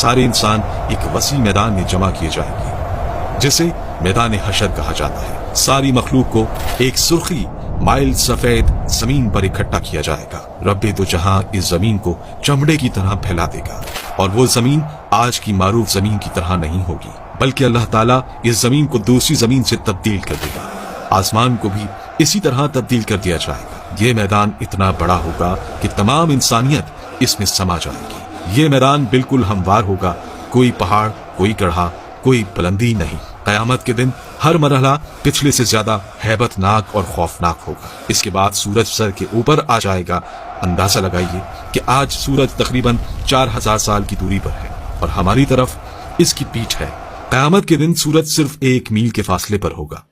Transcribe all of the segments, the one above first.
सारे इंसान एक वसी मैदान में जमा किए जाएंगे जिसे मैदान हशर कहा जाता है। सारी मखलूक को एक सुर्खी माइल सफेद जमीन पर इकट्ठा किया जाएगा। रब्बे दो जहां इस जमीन को चमड़े की तरह फैला देगा और वो जमीन आज की मारूफ जमीन की तरह नहीं होगी, बल्कि अल्लाह ताला इस जमीन को दूसरी जमीन से तब्दील कर देगा। आसमान को भी इसी तरह तब्दील कर दिया जाएगा। ये मैदान इतना बड़ा होगा कि तमाम इंसानियत इसमें समा जाएगी। ये मैदान बिल्कुल हमवार होगा, कोई पहाड़, कोई गढ़ा, कोई बुलंदी नहीं। कयामत के दिन हर मरहला पिछले से ज्यादा हैबतनाक और खौफनाक होगा। इसके बाद सूरज सर के ऊपर आ जाएगा। अंदाजा लगाइए कि आज सूरज तकरीबन 4000 साल की दूरी पर है और हमारी तरफ इसकी पीठ है। कयामत के दिन सूरज सिर्फ 1 मील के फासले पर होगा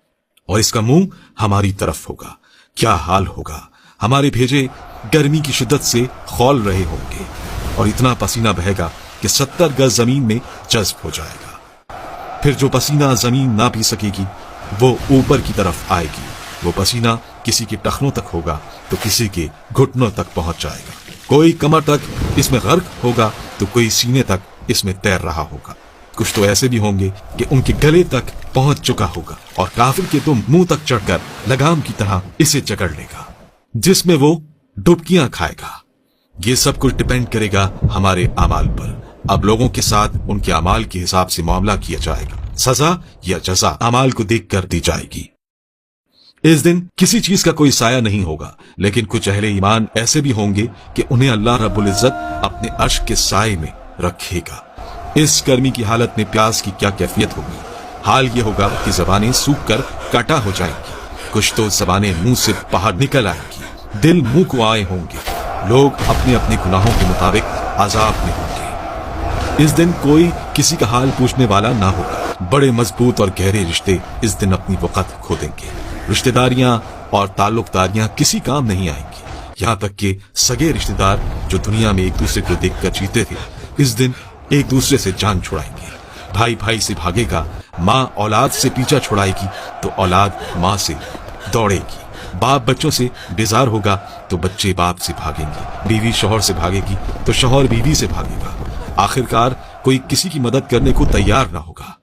और इसका मुंह हमारी तरफ होगा। क्या हाल होगा। हमारे भेजे गर्मी की शिद्दत से खौल रहे होंगे और इतना पसीना बहेगा कि 70 गज जमीन में जज्ब हो जाएगा। फिर जो पसीना जमीन ना पी सकेगी वो ऊपर की तरफ आएगी। वो पसीना किसी के टखनों तक होगा तो किसी के घुटनों तक पहुंच जाएगा। कोई कमर तक इसमें गर्क होगा तो कोई सीने तक इसमें तैर रहा होगा। कुछ तो ऐसे भी होंगे कि उनके गले तक पहुंच चुका होगा और काफिर के तो मुंह तक चढ़कर लगाम की तरह इसे जकड़ लेगा, जिसमें वो डुबकियां खाएगा। ये सब कुछ डिपेंड करेगा हमारे अमाल पर। अब लोगों के साथ उनके अमाल के हिसाब से मामला किया जाएगा। सजा या जजा अमाल को देख कर दी जाएगी। इस दिन किसी चीज का कोई साया नहीं होगा, लेकिन कुछ अहले ईमान ऐसे भी होंगे कि उन्हें अल्लाह रब्बुल इज्जत अपने अर्श के साए में रखेगा। इस गर्मी की हालत में प्यास की क्या कैफियत होगी। हाल ये होगा कि जबानें सूख कर काटा हो जाएंगी। कुछ तो जबानें मुंह से बाहर निकल आएंगी। दिल मुंह को आए होंगे। लोग अपने अपने गुनाहों के मुताबिक अजाब में होंगे। इस दिन कोई किसी का हाल पूछने वाला ना होगा। बड़े मजबूत और गहरे रिश्ते इस दिन अपनी वक़्त खो देंगे। रिश्तेदारियां और ताल्लुकदारियां किसी काम नहीं आएंगी। यहाँ तक कि सगे रिश्तेदार जो दुनिया में एक दूसरे को देखकर जीते थे, इस दिन एक दूसरे से जान छुड़ाएंगे। भाई भाई से भागेगा, माँ औलाद से पीछा छुड़ाएगी तो औलाद माँ से दौड़ेगी। बाप बच्चों से बेजार होगा तो बच्चे बाप से भागेंगे। बीवी शौहर से भागेगी तो शौहर बीवी से भागेगा। आखिरकार कोई किसी की मदद करने को तैयार ना होगा।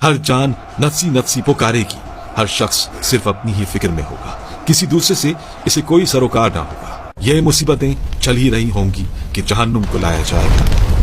हर जान नफसी नफसी पुकारेगी। हर शख्स सिर्फ अपनी ही फिक्र में होगा। किसी दूसरे से इसे कोई सरोकार ना होगा। ये मुसीबतें चल ही रही होंगी कि जहन्नुम को लाया जाएगा।